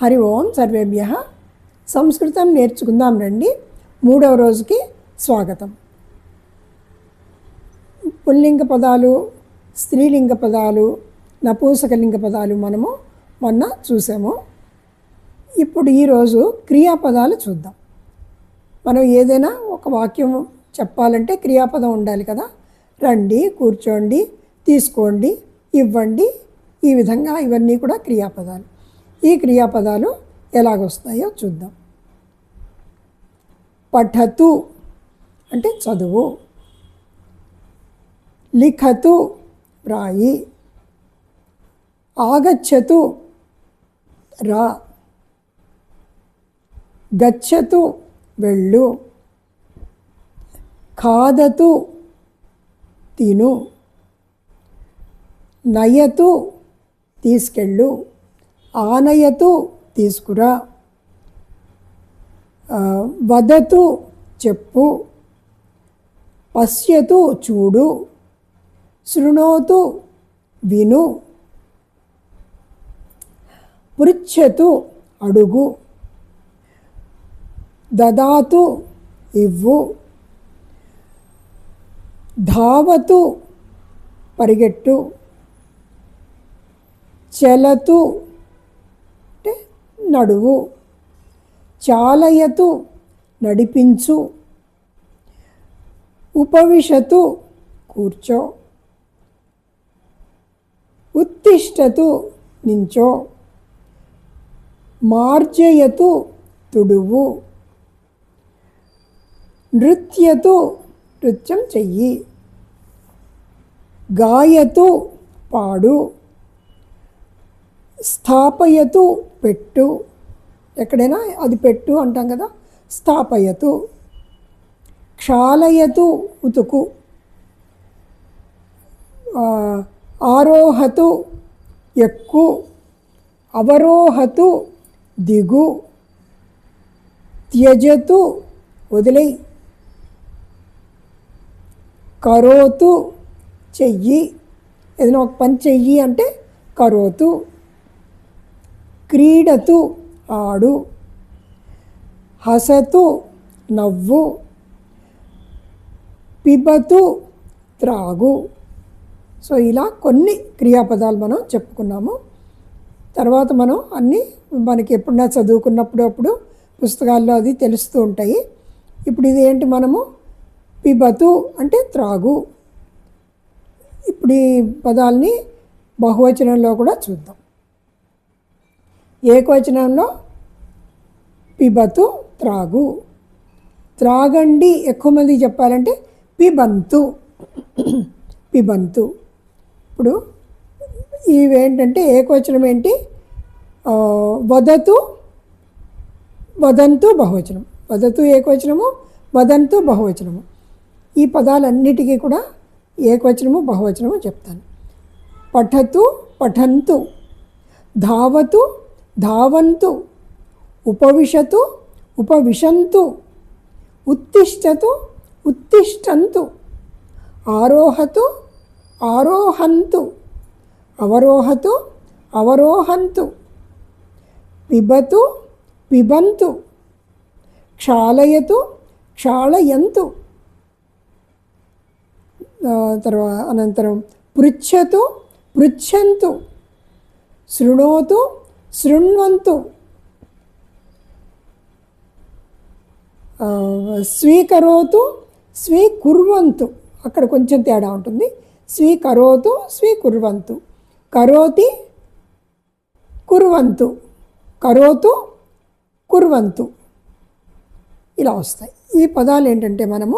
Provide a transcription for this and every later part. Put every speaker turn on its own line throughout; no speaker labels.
హరి ఓం సర్వేభ్యః. సంస్కృతం నేర్చుకుందాం రండి. 3వ రోజుకి స్వాగతం. పుల్లింగ పదాలు, స్త్రీలింగ పదాలు, నపూంసకలింగ పదాలు మనము మొన్న చూసాము. ఇప్పుడు ఈరోజు క్రియాపదాలు చూద్దాం. మనం ఏదైనా ఒక వాక్యం చెప్పాలంటే క్రియాపదం ఉండాలి కదా. రండి, కూర్చోండి, తీసుకోండి, ఇవ్వండి, ఈ విధంగా ఇవన్నీ కూడా క్రియాపదాలు. ఈ క్రియాపదాలు ఎలాగొస్తాయో చూద్దాం. పఠతు అంటే చదువు, లిఖతు రాయి, ఆగచ్చతు రా, గచ్చతు వెళ్ళు, ఖాదతు తిను, నయతు తీసుకెళ్ళు, ఆనయతు తీసుకురా, వదతు చెప్పు, పశ్యతు చూడు, శృణోతు విను, పృచ్ఛతు అడుగు, దదాతు ఇవ్వు, ధావతు పరిగెట్టు, చలతు అంటే నడువు, చాలయతు నడిపించు, ఉపవిశతు కూర్చో, ఉత్తిష్టతు నించో, మార్జయతు తుడువు, నృత్యతు నృత్యం చెయ్యి, గాయతు పాడు, స్థాపయతు పెట్టు, ఎక్కడైనా అది పెట్టు అంటాం కదా, స్థాపయతు, క్షాళయతు ఉతుకు, ఆరోహతు ఎక్కు, అవరోహతు దిగు, త్యజతు వదిలేయి, కరోతు చెయ్యి, ఏదైనా ఒక పని చెయ్యి అంటే కరోతు, క్రీడతు ఆడు, హసతు నవ్వు, పిబతు త్రాగు. సో ఇలా కొన్ని క్రియాపదాలు మనం చెప్పుకున్నాము. తర్వాత మనం అన్నీ మనకి ఎప్పుడన్నా చదువుకున్నప్పుడు అప్పుడు పుస్తకాల్లో అది తెలుస్తూ ఉంటాయి. ఇప్పుడు ఇది ఏంటి, మనము పిబతు అంటే త్రాగు. ఇప్పుడు ఈ పదాలని బహువచనంలో కూడా చూద్దాం. ఏకవచనంలో పిబతు త్రాగు, త్రాగండి ఎక్కువ మంది చెప్పాలంటే పిబంతు, పిబంతు. ఇప్పుడు ఇవేంటంటే ఏకవచనం ఏంటి, వదతు, వదంతు బహువచనం, వదతు ఏకవచనము, వదంతు బహువచనము. ఈ పదాలన్నిటికీ కూడా ఏకవచనము బహువచనము చెప్తాను. పఠతు పఠంతు, ధావతు ధావంతు, ఉపవిశతు ఉపవిశంతు, ఉత్తిష్టతు ఉత్తిష్టంతు, ఆరోహతు ఆరోహంతు, అవరోహతు అవరోహంతు, పిబతు పిబంతు, క్షాళయతు క్షాళయంతు, అనంతరం పృచ్ఛతు పృచ్ఛంతు, శృణోతు శృణ్వంతు, స్వీకరోతు స్వీకుర్వంతు. అక్కడ కొంచెం తేడా ఉంటుంది. స్వీకరోతు స్వీకుర్వంతు, కరోతి కుర్వంతు, కరోతు కుర్వంతు, ఇలా వస్తాయి. ఈ పదాలు ఏంటంటే మనము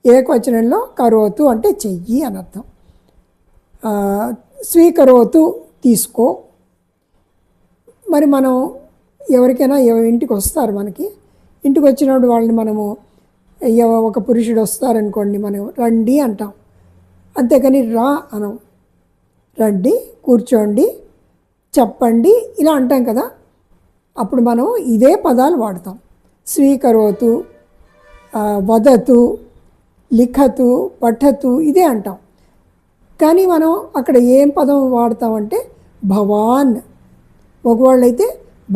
ఏకవచనంలో కరోతు అంటే చెయ్యి అని అర్థం, స్వీకరోతు తీసుకో. మరి మనం ఎవరికైనా ఇంటికి వస్తారు, మనకి ఇంటికి వచ్చినప్పుడు వాళ్ళని మనము ఒక పురుషుడు వస్తారనుకోండి, మనం రండి అంటాం, అంతేకాని రా అనం. రండి, కూర్చోండి, చెప్పండి ఇలా అంటాం కదా. అప్పుడు మనం ఇదే పదాలు వాడతాం. స్వీకరోతు, వదతు, లిఖతు, పఠతు ఇదే అంటాం. కానీ మనం అక్కడ ఏం పదం వాడతామంటే భవాన్, మగవాళ్ళైతే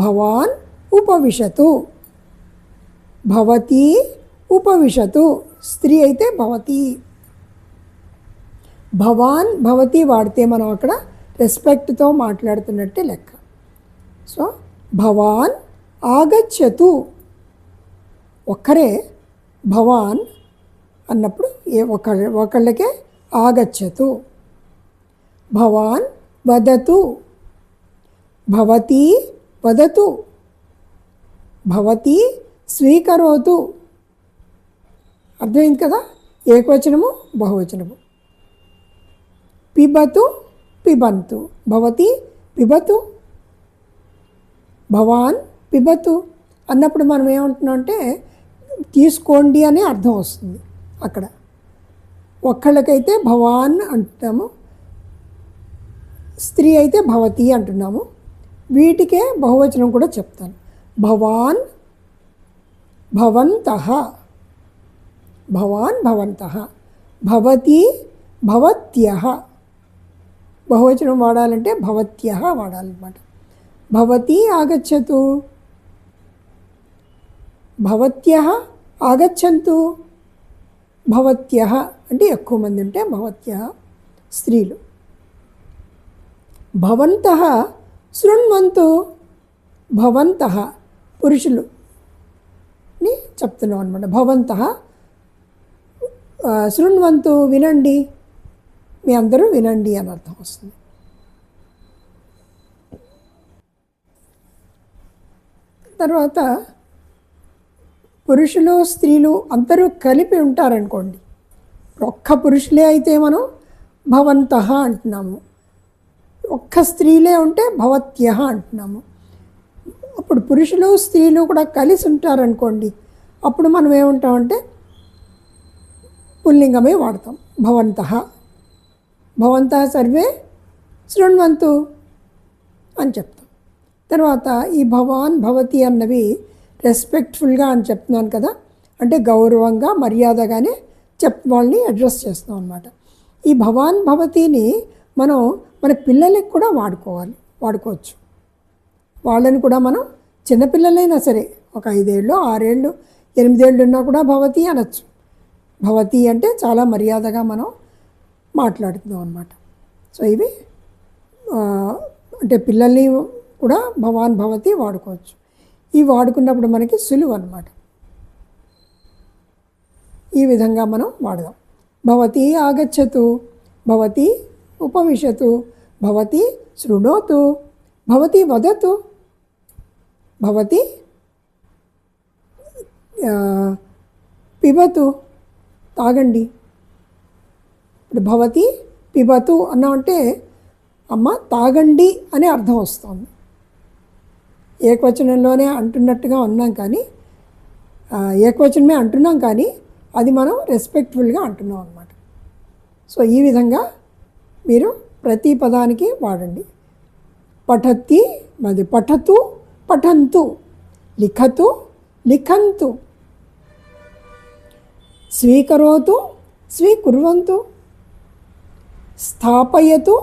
భవాన్ ఉపవిశతు, భవతి ఉపవిశతు, స్త్రీ అయితే భవతి. భవాన్ భవతి వాడితే మనం అక్కడ రెస్పెక్ట్తో మాట్లాడుతున్నట్టే లెక్క. సో భవాన్ ఆగచ్చతు, ఒక్కరే భవాన్ అన్నప్పుడు ఒకళ్ళకే ఆగచ్చతు. భవాన్ వదతు, భవతి వదతు, భవతి స్వీకరోతు. అర్థమైంది కదా, ఏకవచనము బహువచనము. పిబతు పిబంతు, భవతి పిబతు, భవాన్ పిబతు అన్నప్పుడు మనం ఏమంటున్నాం అంటే తీసుకోండి అనే అర్థం వస్తుంది. అక్కడ ఒక్కళ్ళకైతే భవాన్ అంటున్నాము, స్త్రీ అయితే భవతి అంటున్నాము. వీటికే బహువచనం కూడా చెప్తాను. భవాన్ భవంతః, భవాన్ భవంతః, భవతి భవత్యః. బహువచనం వాడాలంటే భవత్యః వాడాలన్నమాట. భవతి ఆగచ్చతు, భవత్యః ఆగచ్చంతు. భవత్యః అంటే ఎక్కువ మంది ఉంటే భవత్యః స్త్రీలు. భవంతః శృణ్వంతు, భవంతః పురుషులుని చెప్తున్నాం అనమాట. భవంతః శృణ్వంతు వినండి, మీ అందరూ వినండి అని అర్థం వస్తుంది. తర్వాత పురుషులు స్త్రీలు అందరూ కలిపి ఉంటారనుకోండి, ఒక్క పురుషులే అయితే మనం భవంతః అంటున్నాము, ఒక్క స్త్రీలే ఉంటే భవత్యః అంటున్నాము. అప్పుడు పురుషులు స్త్రీలు కూడా కలిసి ఉంటారనుకోండి, అప్పుడు మనం ఏమంటామంటే పుల్లింగమే వాడతాం, భవంతః. భవంతః సర్వే శృణ్వంతు అని చెప్తాం. తర్వాత ఈ భవాన్ భవతి అన్నవి రెస్పెక్ట్ఫుల్గా అని చెప్తున్నాను కదా, అంటే గౌరవంగా మర్యాదగానే వాళ్ళని అడ్రస్ చేస్తాం అన్నమాట. ఈ భవాన్ భవతిని మనం మన పిల్లలకి కూడా వాడుకోవచ్చు. వాళ్ళని కూడా మనం చిన్నపిల్లలైనా సరే, ఒక 5 ఏళ్ళు 6 ఏళ్ళు 8 ఏళ్ళు ఉన్నా కూడా భవతి అనొచ్చు. భవతి అంటే చాలా మర్యాదగా మనం మాట్లాడుతున్నాం అన్నమాట. సో ఇవి అంటే పిల్లల్ని కూడా భవాన్ భవతి వాడుకోవచ్చు. ఇవి వాడుకున్నప్పుడు మనకి సులువు అన్నమాట. ఈ విధంగా మనం వాడదాం. భవతి ఆగచ్చతు, భవతి ఉపవిశతు, భవతి శృణోతు, భవతి వదతు, భవతి పిబతు తాగండి. ఇప్పుడు భవతి పిబతు అన్నామంటే అమ్మ తాగండి అనే అర్థం వస్తుంది. ఏకవచనంలోనే అంటున్నట్టుగా ఉన్నాం కానీ ఏకవచనమే అంటున్నాం కానీ అది మనం రెస్పెక్ట్ఫుల్గా అంటున్నాం అన్నమాట. సో ఈ విధంగా మీరు ప్రతి పదానికి వాడండి. పఠతి మరి పఠతు పఠంతు, లిఖతు లిఖంతు, స్వీకరోతు స్వీకుర్వంతు, స్థాపయతు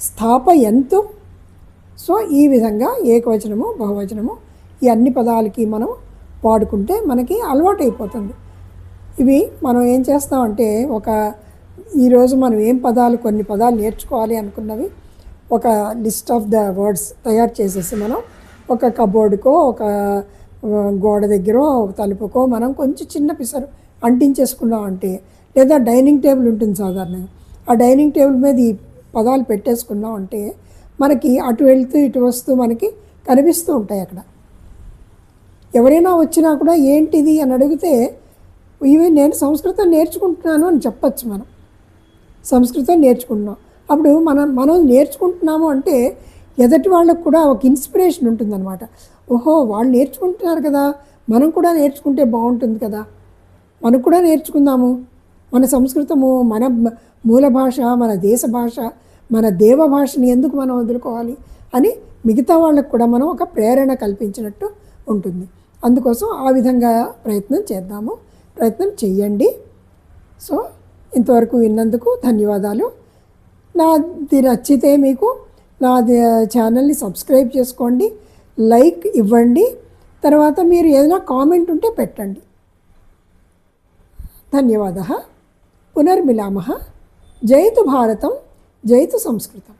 స్థాపయంతు. సో ఈ విధంగా ఏకవచనము బహువచనము ఈ అన్ని పదాలకి మనం వాడుకుంటే మనకి అలవాటు అయిపోతుంది. ఇవి మనం ఏం చేస్తామంటే ఈరోజు మనం కొన్ని పదాలు నేర్చుకోవాలి అనుకున్నవి ఒక లిస్ట్ ఆఫ్ ద వర్డ్స్ తయారు చేసేసి మనం ఒక కబోర్డుకో ఒక గోడ దగ్గర ఒక తలుపుకో మనం కొంచెం చిన్న పిసరు అంటించేసుకున్నామంటే, లేదా డైనింగ్ టేబుల్ ఉంటుంది సాధారణంగా, ఆ డైనింగ్ టేబుల్ మీద ఈ పదాలు పెట్టేసుకున్నామంటే మనకి అటు వెళ్తూ ఇటు వస్తూ మనకి కనిపిస్తూ ఉంటాయి. అక్కడ ఎవరైనా వచ్చినా కూడా ఏంటిది అని అడిగితే ఇవి నేను సంస్కృతం నేర్చుకుంటున్నాను అని చెప్పచ్చు. మనం సంస్కృతం నేర్చుకుంటున్నాం. అప్పుడు మనం నేర్చుకుంటున్నాము అంటే ఎదుటి వాళ్ళకు కూడా ఒక ఇన్స్పిరేషన్ ఉంటుందన్నమాట. ఓహో వాళ్ళు నేర్చుకుంటున్నారు కదా, మనం కూడా నేర్చుకుంటే బాగుంటుంది కదా, మనం కూడా నేర్చుకుందాము. మన సంస్కృతము, మన మూల భాష, మన దేశ భాష, మన దేవ భాషని ఎందుకు మనం వదులుకోవాలి అని మిగతా వాళ్ళకు కూడా మనం ఒక ప్రేరణ కల్పించినట్టు ఉంటుంది. అందుకోసం ఆ విధంగా ప్రయత్నం చెయ్యండి. సో ఇంతవరకు విన్నందుకు ధన్యవాదాలు. నాది నచ్చితే మీకు నా ఛానల్ని సబ్స్క్రైబ్ చేసుకోండి, లైక్ ఇవ్వండి. తర్వాత మీరు ఏదైనా కామెంట్ ఉంటే పెట్టండి. ధన్యవాదः. పునర్మిలామः. జయతు భారతం, జయతు సంస్కృతం.